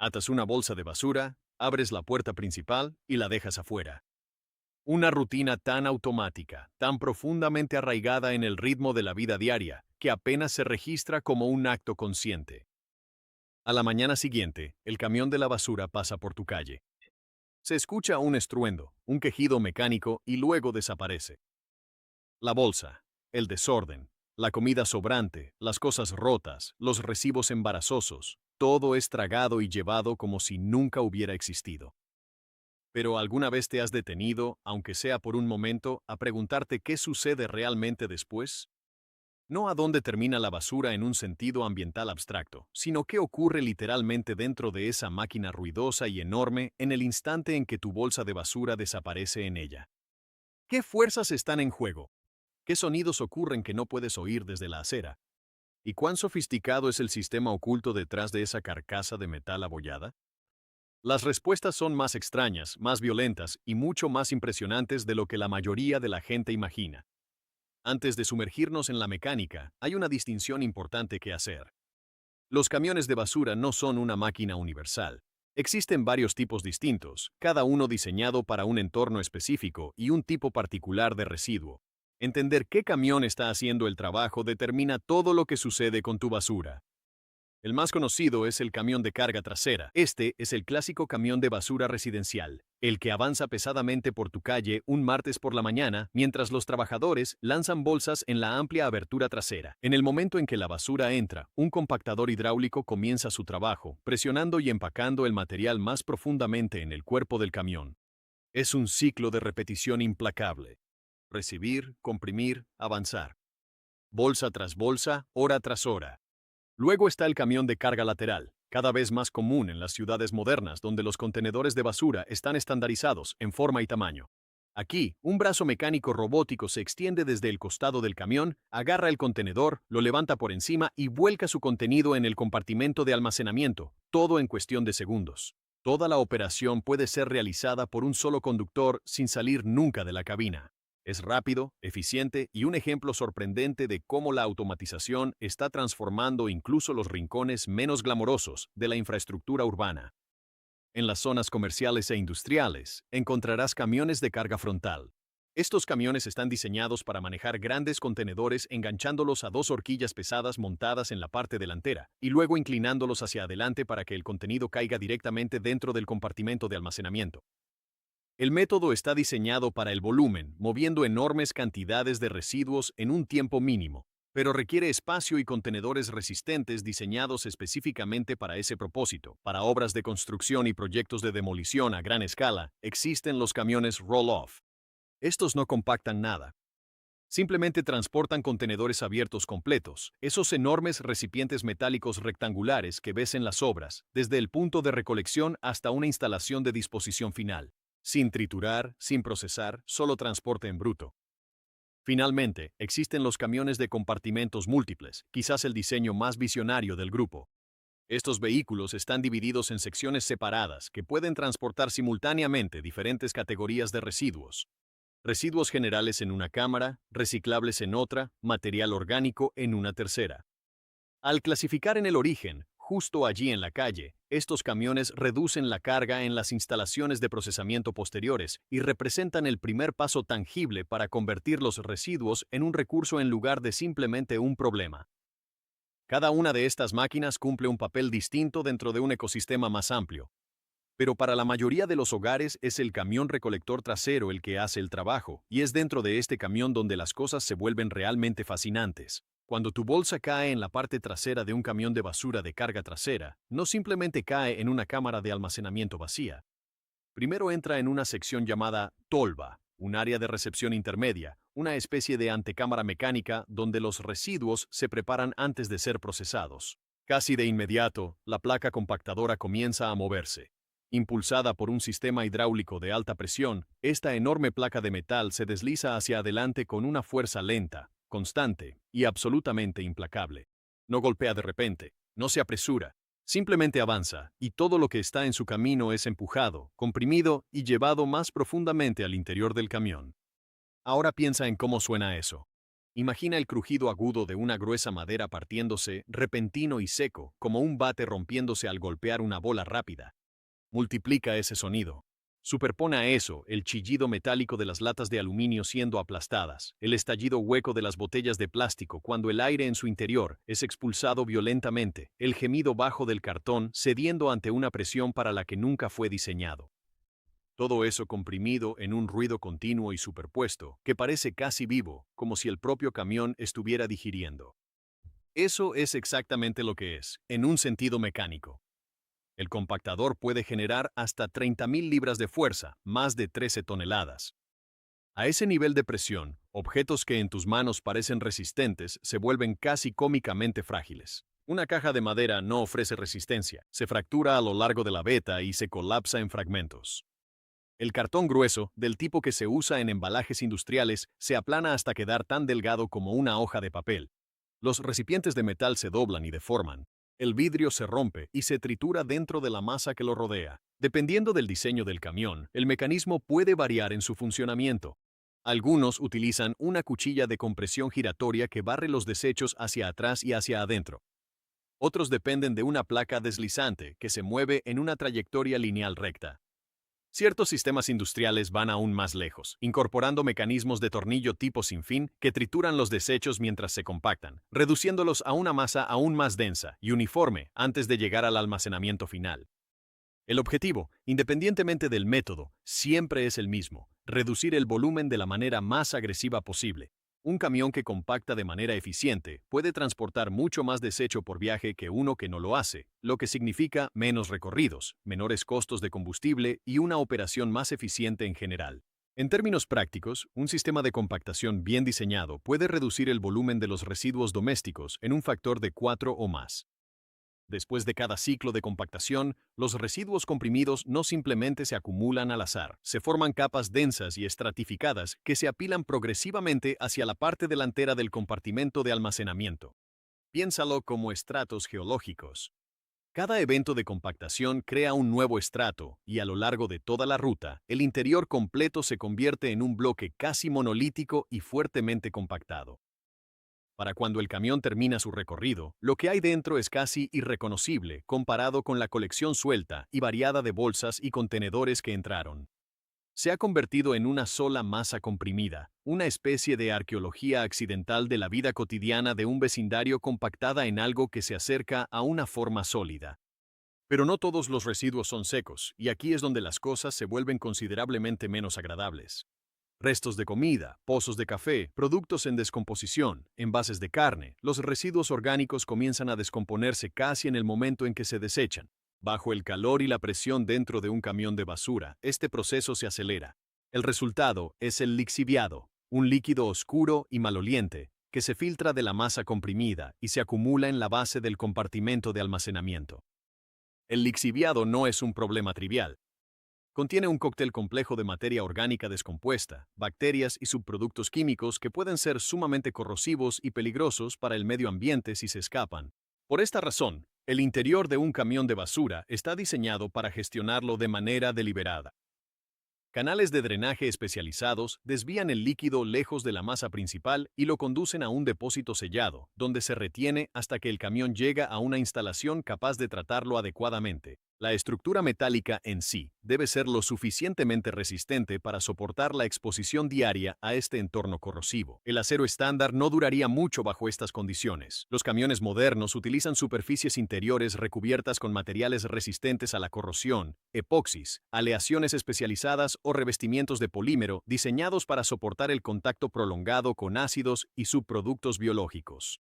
Atas una bolsa de basura, abres la puerta principal y la dejas afuera. Una rutina tan automática, tan profundamente arraigada en el ritmo de la vida diaria, que apenas se registra como un acto consciente. A la mañana siguiente, el camión de la basura pasa por tu calle. Se escucha un estruendo, un quejido mecánico y luego desaparece. La bolsa, el desorden, la comida sobrante, las cosas rotas, los recibos embarazosos, todo es tragado y llevado como si nunca hubiera existido. Pero ¿alguna vez te has detenido, aunque sea por un momento, a preguntarte qué sucede realmente después? No a dónde termina la basura en un sentido ambiental abstracto, sino qué ocurre literalmente dentro de esa máquina ruidosa y enorme en el instante en que tu bolsa de basura desaparece en ella. ¿Qué fuerzas están en juego? ¿Qué sonidos ocurren que no puedes oír desde la acera? ¿Y cuán sofisticado es el sistema oculto detrás de esa carcasa de metal abollada? Las respuestas son más extrañas, más violentas y mucho más impresionantes de lo que la mayoría de la gente imagina. Antes de sumergirnos en la mecánica, hay una distinción importante que hacer. Los camiones de basura no son una máquina universal. Existen varios tipos distintos, cada uno diseñado para un entorno específico y un tipo particular de residuo. Entender qué camión está haciendo el trabajo determina todo lo que sucede con tu basura. El más conocido es el camión de carga trasera. Este es el clásico camión de basura residencial, el que avanza pesadamente por tu calle un martes por la mañana mientras los trabajadores lanzan bolsas en la amplia abertura trasera. En el momento en que la basura entra, un compactador hidráulico comienza su trabajo, presionando y empacando el material más profundamente en el cuerpo del camión. Es un ciclo de repetición implacable. Recibir, comprimir, avanzar. Bolsa tras bolsa, hora tras hora. Luego está el camión de carga lateral, cada vez más común en las ciudades modernas donde los contenedores de basura están estandarizados en forma y tamaño. Aquí, un brazo mecánico robótico se extiende desde el costado del camión, agarra el contenedor, lo levanta por encima y vuelca su contenido en el compartimento de almacenamiento, todo en cuestión de segundos. Toda la operación puede ser realizada por un solo conductor sin salir nunca de la cabina. Es rápido, eficiente y un ejemplo sorprendente de cómo la automatización está transformando incluso los rincones menos glamorosos de la infraestructura urbana. En las zonas comerciales e industriales, encontrarás camiones de carga frontal. Estos camiones están diseñados para manejar grandes contenedores enganchándolos a dos horquillas pesadas montadas en la parte delantera y luego inclinándolos hacia adelante para que el contenido caiga directamente dentro del compartimento de almacenamiento. El método está diseñado para el volumen, moviendo enormes cantidades de residuos en un tiempo mínimo, pero requiere espacio y contenedores resistentes diseñados específicamente para ese propósito. Para obras de construcción y proyectos de demolición a gran escala, existen los camiones roll-off. Estos no compactan nada. Simplemente transportan contenedores abiertos completos, esos enormes recipientes metálicos rectangulares que ves en las obras, desde el punto de recolección hasta una instalación de disposición final. Sin triturar, sin procesar, solo transporte en bruto. Finalmente, existen los camiones de compartimentos múltiples, quizás el diseño más visionario del grupo. Estos vehículos están divididos en secciones separadas que pueden transportar simultáneamente diferentes categorías de residuos. Residuos generales en una cámara, reciclables en otra, material orgánico en una tercera. Al clasificar en el origen, justo allí en la calle, estos camiones reducen la carga en las instalaciones de procesamiento posteriores y representan el primer paso tangible para convertir los residuos en un recurso en lugar de simplemente un problema. Cada una de estas máquinas cumple un papel distinto dentro de un ecosistema más amplio. Pero para la mayoría de los hogares es el camión recolector trasero el que hace el trabajo, y es dentro de este camión donde las cosas se vuelven realmente fascinantes. Cuando tu bolsa cae en la parte trasera de un camión de basura de carga trasera, no simplemente cae en una cámara de almacenamiento vacía. Primero entra en una sección llamada tolva, un área de recepción intermedia, una especie de antecámara mecánica donde los residuos se preparan antes de ser procesados. Casi de inmediato, la placa compactadora comienza a moverse. Impulsada por un sistema hidráulico de alta presión, esta enorme placa de metal se desliza hacia adelante con una fuerza lenta, constante y absolutamente implacable. No golpea de repente, no se apresura, simplemente avanza, y todo lo que está en su camino es empujado, comprimido y llevado más profundamente al interior del camión. Ahora piensa en cómo suena eso. Imagina el crujido agudo de una gruesa madera partiéndose, repentino y seco, como un bate rompiéndose al golpear una bola rápida. Multiplica ese sonido. Superpone a eso el chillido metálico de las latas de aluminio siendo aplastadas, el estallido hueco de las botellas de plástico cuando el aire en su interior es expulsado violentamente, el gemido bajo del cartón cediendo ante una presión para la que nunca fue diseñado. Todo eso comprimido en un ruido continuo y superpuesto, que parece casi vivo, como si el propio camión estuviera digiriendo. Eso es exactamente lo que es, en un sentido mecánico. El compactador puede generar hasta 30.000 libras de fuerza, más de 13 toneladas. A ese nivel de presión, objetos que en tus manos parecen resistentes se vuelven casi cómicamente frágiles. Una caja de madera no ofrece resistencia, se fractura a lo largo de la veta y se colapsa en fragmentos. El cartón grueso, del tipo que se usa en embalajes industriales, se aplana hasta quedar tan delgado como una hoja de papel. Los recipientes de metal se doblan y deforman. El vidrio se rompe y se tritura dentro de la masa que lo rodea. Dependiendo del diseño del camión, el mecanismo puede variar en su funcionamiento. Algunos utilizan una cuchilla de compresión giratoria que barre los desechos hacia atrás y hacia adentro. Otros dependen de una placa deslizante que se mueve en una trayectoria lineal recta. Ciertos sistemas industriales van aún más lejos, incorporando mecanismos de tornillo tipo sin fin que trituran los desechos mientras se compactan, reduciéndolos a una masa aún más densa y uniforme antes de llegar al almacenamiento final. El objetivo, independientemente del método, siempre es el mismo: reducir el volumen de la manera más agresiva posible. Un camión que compacta de manera eficiente puede transportar mucho más desecho por viaje que uno que no lo hace, lo que significa menos recorridos, menores costos de combustible y una operación más eficiente en general. En términos prácticos, un sistema de compactación bien diseñado puede reducir el volumen de los residuos domésticos en un factor de 4 o más. Después de cada ciclo de compactación, los residuos comprimidos no simplemente se acumulan al azar, se forman capas densas y estratificadas que se apilan progresivamente hacia la parte delantera del compartimento de almacenamiento. Piénsalo como estratos geológicos. Cada evento de compactación crea un nuevo estrato y a lo largo de toda la ruta, el interior completo se convierte en un bloque casi monolítico y fuertemente compactado. Para cuando el camión termina su recorrido, lo que hay dentro es casi irreconocible comparado con la colección suelta y variada de bolsas y contenedores que entraron. Se ha convertido en una sola masa comprimida, una especie de arqueología accidental de la vida cotidiana de un vecindario compactada en algo que se acerca a una forma sólida. Pero no todos los residuos son secos, y aquí es donde las cosas se vuelven considerablemente menos agradables. Restos de comida, pozos de café, productos en descomposición, envases de carne, los residuos orgánicos comienzan a descomponerse casi en el momento en que se desechan. Bajo el calor y la presión dentro de un camión de basura, este proceso se acelera. El resultado es el lixiviado, un líquido oscuro y maloliente, que se filtra de la masa comprimida y se acumula en la base del compartimento de almacenamiento. El lixiviado no es un problema trivial. Contiene un cóctel complejo de materia orgánica descompuesta, bacterias y subproductos químicos que pueden ser sumamente corrosivos y peligrosos para el medio ambiente si se escapan. Por esta razón, el interior de un camión de basura está diseñado para gestionarlo de manera deliberada. Canales de drenaje especializados desvían el líquido lejos de la masa principal y lo conducen a un depósito sellado, donde se retiene hasta que el camión llega a una instalación capaz de tratarlo adecuadamente. La estructura metálica en sí debe ser lo suficientemente resistente para soportar la exposición diaria a este entorno corrosivo. El acero estándar no duraría mucho bajo estas condiciones. Los camiones modernos utilizan superficies interiores recubiertas con materiales resistentes a la corrosión, epoxis, aleaciones especializadas o revestimientos de polímero diseñados para soportar el contacto prolongado con ácidos y subproductos biológicos.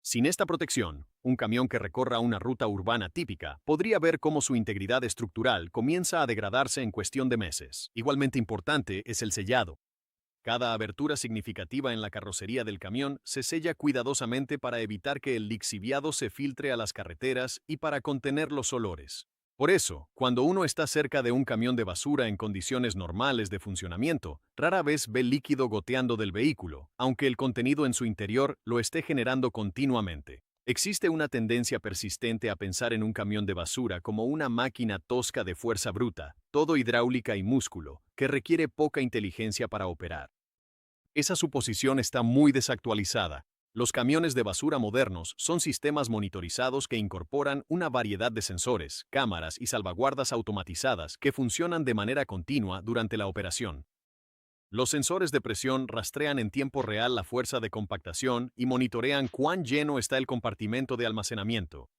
Sin esta protección, un camión que recorra una ruta urbana típica podría ver cómo su integridad estructural comienza a degradarse en cuestión de meses. Igualmente importante es el sellado. Cada abertura significativa en la carrocería del camión se sella cuidadosamente para evitar que el lixiviado se filtre a las carreteras y para contener los olores. Por eso, cuando uno está cerca de un camión de basura en condiciones normales de funcionamiento, rara vez ve líquido goteando del vehículo, aunque el contenido en su interior lo esté generando continuamente. Existe una tendencia persistente a pensar en un camión de basura como una máquina tosca de fuerza bruta, todo hidráulica y músculo, que requiere poca inteligencia para operar. Esa suposición está muy desactualizada. Los camiones de basura modernos son sistemas monitorizados que incorporan una variedad de sensores, cámaras y salvaguardas automatizadas que funcionan de manera continua durante la operación. Los sensores de presión rastrean en tiempo real la fuerza de compactación y monitorean cuán lleno está el compartimento de almacenamiento.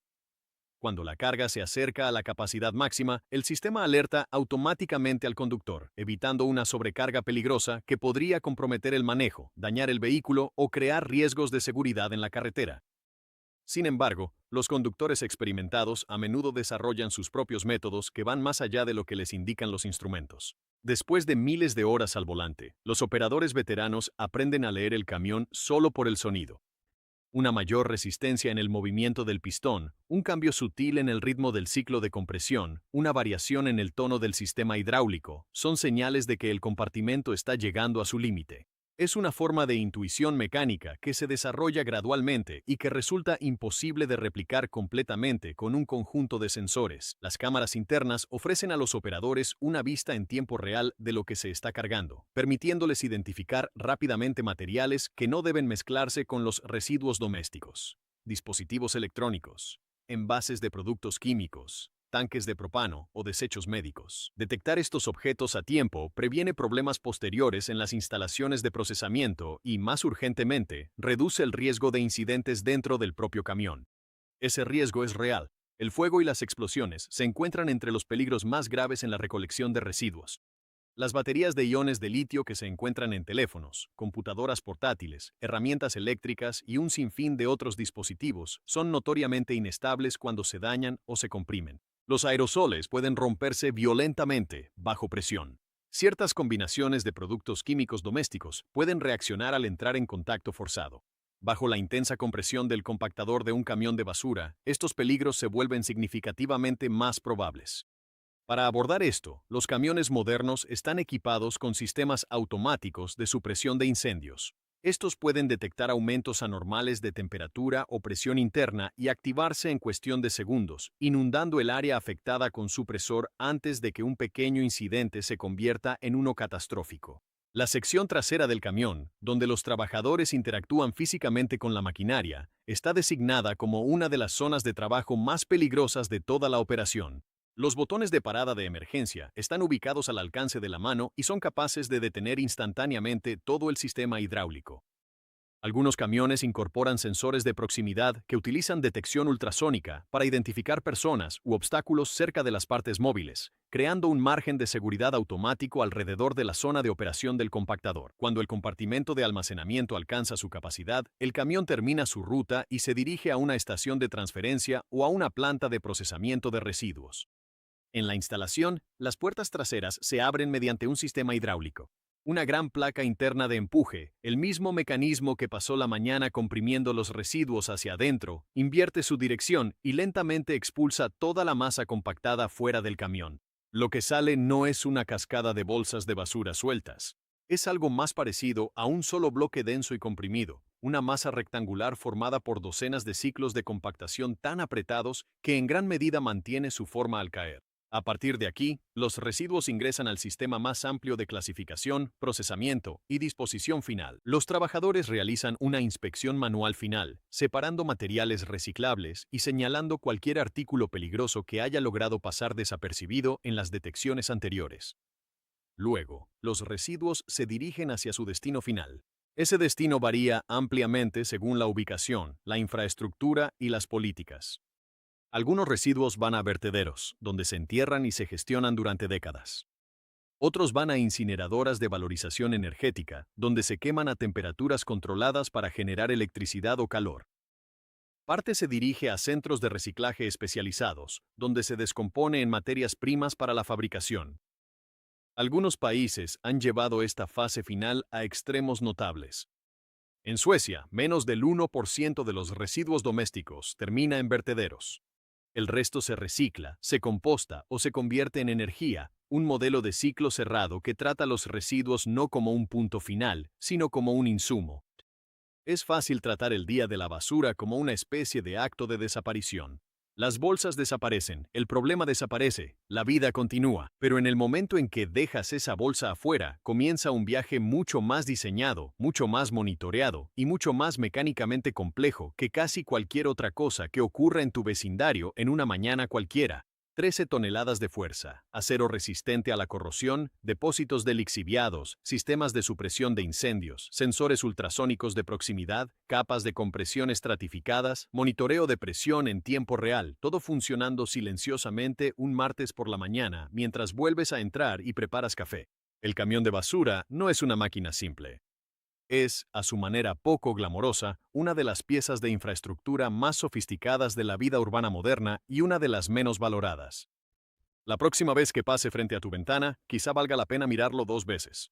Cuando la carga se acerca a la capacidad máxima, el sistema alerta automáticamente al conductor, evitando una sobrecarga peligrosa que podría comprometer el manejo, dañar el vehículo o crear riesgos de seguridad en la carretera. Sin embargo, los conductores experimentados a menudo desarrollan sus propios métodos que van más allá de lo que les indican los instrumentos. Después de miles de horas al volante, los operadores veteranos aprenden a leer el camión solo por el sonido. Una mayor resistencia en el movimiento del pistón, un cambio sutil en el ritmo del ciclo de compresión, una variación en el tono del sistema hidráulico, son señales de que el compartimento está llegando a su límite. Es una forma de intuición mecánica que se desarrolla gradualmente y que resulta imposible de replicar completamente con un conjunto de sensores. Las cámaras internas ofrecen a los operadores una vista en tiempo real de lo que se está cargando, permitiéndoles identificar rápidamente materiales que no deben mezclarse con los residuos domésticos. Dispositivos electrónicos, envases de productos químicos, tanques de propano o desechos médicos. Detectar estos objetos a tiempo previene problemas posteriores en las instalaciones de procesamiento y, más urgentemente, reduce el riesgo de incidentes dentro del propio camión. Ese riesgo es real. El fuego y las explosiones se encuentran entre los peligros más graves en la recolección de residuos. Las baterías de iones de litio que se encuentran en teléfonos, computadoras portátiles, herramientas eléctricas y un sinfín de otros dispositivos son notoriamente inestables cuando se dañan o se comprimen. Los aerosoles pueden romperse violentamente bajo presión. Ciertas combinaciones de productos químicos domésticos pueden reaccionar al entrar en contacto forzado. Bajo la intensa compresión del compactador de un camión de basura, estos peligros se vuelven significativamente más probables. Para abordar esto, los camiones modernos están equipados con sistemas automáticos de supresión de incendios. Estos pueden detectar aumentos anormales de temperatura o presión interna y activarse en cuestión de segundos, inundando el área afectada con supresor antes de que un pequeño incidente se convierta en uno catastrófico. La sección trasera del camión, donde los trabajadores interactúan físicamente con la maquinaria, está designada como una de las zonas de trabajo más peligrosas de toda la operación. Los botones de parada de emergencia están ubicados al alcance de la mano y son capaces de detener instantáneamente todo el sistema hidráulico. Algunos camiones incorporan sensores de proximidad que utilizan detección ultrasónica para identificar personas u obstáculos cerca de las partes móviles, creando un margen de seguridad automático alrededor de la zona de operación del compactador. Cuando el compartimento de almacenamiento alcanza su capacidad, el camión termina su ruta y se dirige a una estación de transferencia o a una planta de procesamiento de residuos. En la instalación, las puertas traseras se abren mediante un sistema hidráulico. Una gran placa interna de empuje, el mismo mecanismo que pasó la mañana comprimiendo los residuos hacia adentro, invierte su dirección y lentamente expulsa toda la masa compactada fuera del camión. Lo que sale no es una cascada de bolsas de basura sueltas. Es algo más parecido a un solo bloque denso y comprimido, una masa rectangular formada por docenas de ciclos de compactación tan apretados que en gran medida mantiene su forma al caer. A partir de aquí, los residuos ingresan al sistema más amplio de clasificación, procesamiento y disposición final. Los trabajadores realizan una inspección manual final, separando materiales reciclables y señalando cualquier artículo peligroso que haya logrado pasar desapercibido en las detecciones anteriores. Luego, los residuos se dirigen hacia su destino final. Ese destino varía ampliamente según la ubicación, la infraestructura y las políticas. Algunos residuos van a vertederos, donde se entierran y se gestionan durante décadas. Otros van a incineradoras de valorización energética, donde se queman a temperaturas controladas para generar electricidad o calor. Parte se dirige a centros de reciclaje especializados, donde se descompone en materias primas para la fabricación. Algunos países han llevado esta fase final a extremos notables. En Suecia, menos del 1% de los residuos domésticos termina en vertederos. El resto se recicla, se composta o se convierte en energía, un modelo de ciclo cerrado que trata los residuos no como un punto final, sino como un insumo. Es fácil tratar el día de la basura como una especie de acto de desaparición. Las bolsas desaparecen, el problema desaparece, la vida continúa, pero en el momento en que dejas esa bolsa afuera, comienza un viaje mucho más diseñado, mucho más monitoreado y mucho más mecánicamente complejo que casi cualquier otra cosa que ocurra en tu vecindario en una mañana cualquiera. 13 toneladas de fuerza, acero resistente a la corrosión, depósitos de lixiviados, sistemas de supresión de incendios, sensores ultrasónicos de proximidad, capas de compresión estratificadas, monitoreo de presión en tiempo real, todo funcionando silenciosamente un martes por la mañana mientras vuelves a entrar y preparas café. El camión de basura no es una máquina simple. Es, a su manera poco glamorosa, una de las piezas de infraestructura más sofisticadas de la vida urbana moderna y una de las menos valoradas. La próxima vez que pase frente a tu ventana, quizá valga la pena mirarlo 2 veces.